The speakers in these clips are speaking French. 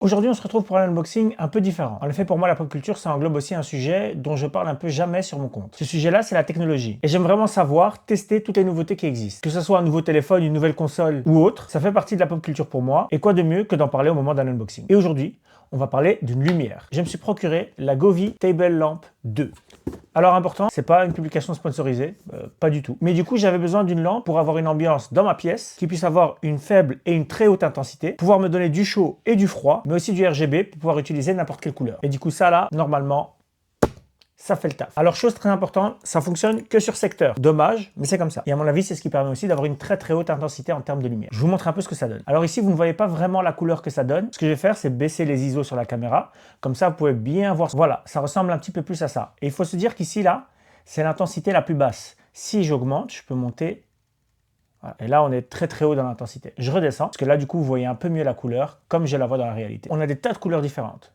Aujourd'hui, on se retrouve pour un unboxing un peu différent. En effet, pour moi, la pop culture, ça englobe aussi un sujet dont je parle un peu jamais sur mon compte. Ce sujet-là, c'est la technologie. Et j'aime vraiment savoir, tester toutes les nouveautés qui existent. Que ce soit un nouveau téléphone, une nouvelle console ou autre, ça fait partie de la pop culture pour moi. Et quoi de mieux que d'en parler au moment d'un unboxing. Et aujourd'hui, on va parler d'une lumière. Je me suis procuré la Govee Table Lamp 2. Alors important, c'est pas une publication sponsorisée, pas du tout. Mais du coup, j'avais besoin d'une lampe pour avoir une ambiance dans ma pièce qui puisse avoir une faible et une très haute intensité, pouvoir me donner du chaud et du froid, mais aussi du RGB pour pouvoir utiliser n'importe quelle couleur. Et du coup, ça là, normalement, ça fait le taf. Alors, chose très importante, ça fonctionne que sur secteur. Dommage, mais c'est comme ça. Et à mon avis, c'est ce qui permet aussi d'avoir une très très haute intensité en termes de lumière. Je vous montre un peu ce que ça donne. Alors ici, vous ne voyez pas vraiment la couleur que ça donne. Ce que je vais faire, c'est baisser les ISO sur la caméra. Comme ça, vous pouvez bien voir. Voilà, ça ressemble un petit peu plus à ça. Et il faut se dire qu'ici, là, c'est l'intensité la plus basse. Si j'augmente, je peux monter. Voilà. Et là, on est très très haut dans l'intensité. Je redescends, parce que là, du coup, vous voyez un peu mieux la couleur, comme je la vois dans la réalité. On a des tas de couleurs différentes.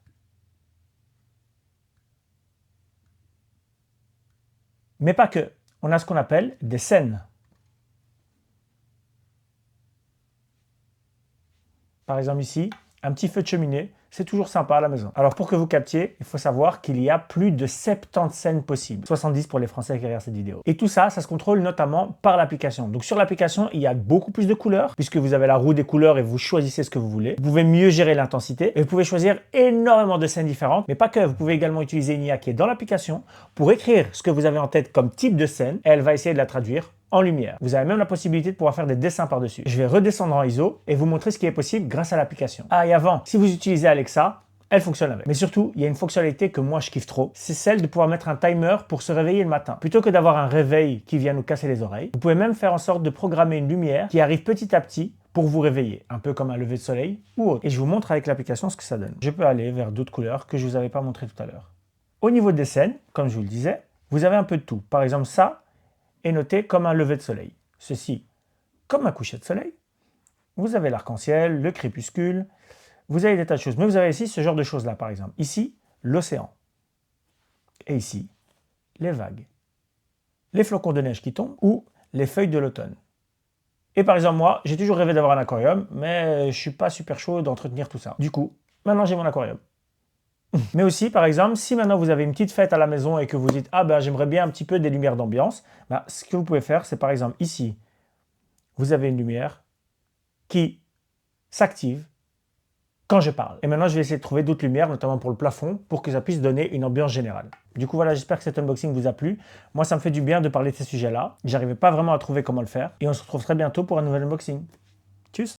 Mais pas que. On a ce qu'on appelle des scènes. Par exemple ici, un petit feu de cheminée, c'est toujours sympa à la maison. Alors pour que vous captiez, il faut savoir qu'il y a plus de 70 scènes possibles. 70 pour les Français qui regardent cette vidéo. Et tout ça, ça se contrôle notamment par l'application. Donc sur l'application, il y a beaucoup plus de couleurs, puisque vous avez la roue des couleurs et vous choisissez ce que vous voulez. Vous pouvez mieux gérer l'intensité et vous pouvez choisir énormément de scènes différentes, mais pas que. Vous pouvez également utiliser une IA qui est dans l'application pour écrire ce que vous avez en tête comme type de scène et elle va essayer de la traduire en lumière. Vous avez même la possibilité de pouvoir faire des dessins par-dessus. Je vais redescendre en ISO et vous montrer ce qui est possible grâce à l'application. Ah, et avant, si vous utilisez Alexa, elle fonctionne avec. Mais surtout, il y a une fonctionnalité que moi je kiffe trop, c'est celle de pouvoir mettre un timer pour se réveiller le matin. Plutôt que d'avoir un réveil qui vient nous casser les oreilles, vous pouvez même faire en sorte de programmer une lumière qui arrive petit à petit pour vous réveiller, un peu comme un lever de soleil ou autre. Et je vous montre avec l'application ce que ça donne. Je peux aller vers d'autres couleurs que je ne vous avais pas montré tout à l'heure. Au niveau des scènes, comme je vous le disais, vous avez un peu de tout. Par exemple, ça est noté comme un lever de soleil. Ceci comme un coucher de soleil. Vous avez l'arc-en-ciel, le crépuscule, vous avez des tas de choses. Mais vous avez ici ce genre de choses-là, par exemple. Ici, l'océan. Et ici, les vagues. Les flocons de neige qui tombent ou les feuilles de l'automne. Et par exemple, moi, j'ai toujours rêvé d'avoir un aquarium, mais je suis pas super chaud d'entretenir tout ça. Du coup, maintenant j'ai mon aquarium. Mais aussi, par exemple, si maintenant vous avez une petite fête à la maison et que vous dites « Ah ben, j'aimerais bien un petit peu des lumières d'ambiance », ben, ce que vous pouvez faire, c'est par exemple ici, vous avez une lumière qui s'active quand je parle. Et maintenant, je vais essayer de trouver d'autres lumières, notamment pour le plafond, pour que ça puisse donner une ambiance générale. Du coup, voilà, j'espère que cet unboxing vous a plu. Moi, ça me fait du bien de parler de ces sujets-là. J'arrivais pas vraiment à trouver comment le faire. Et on se retrouve très bientôt pour un nouvel unboxing.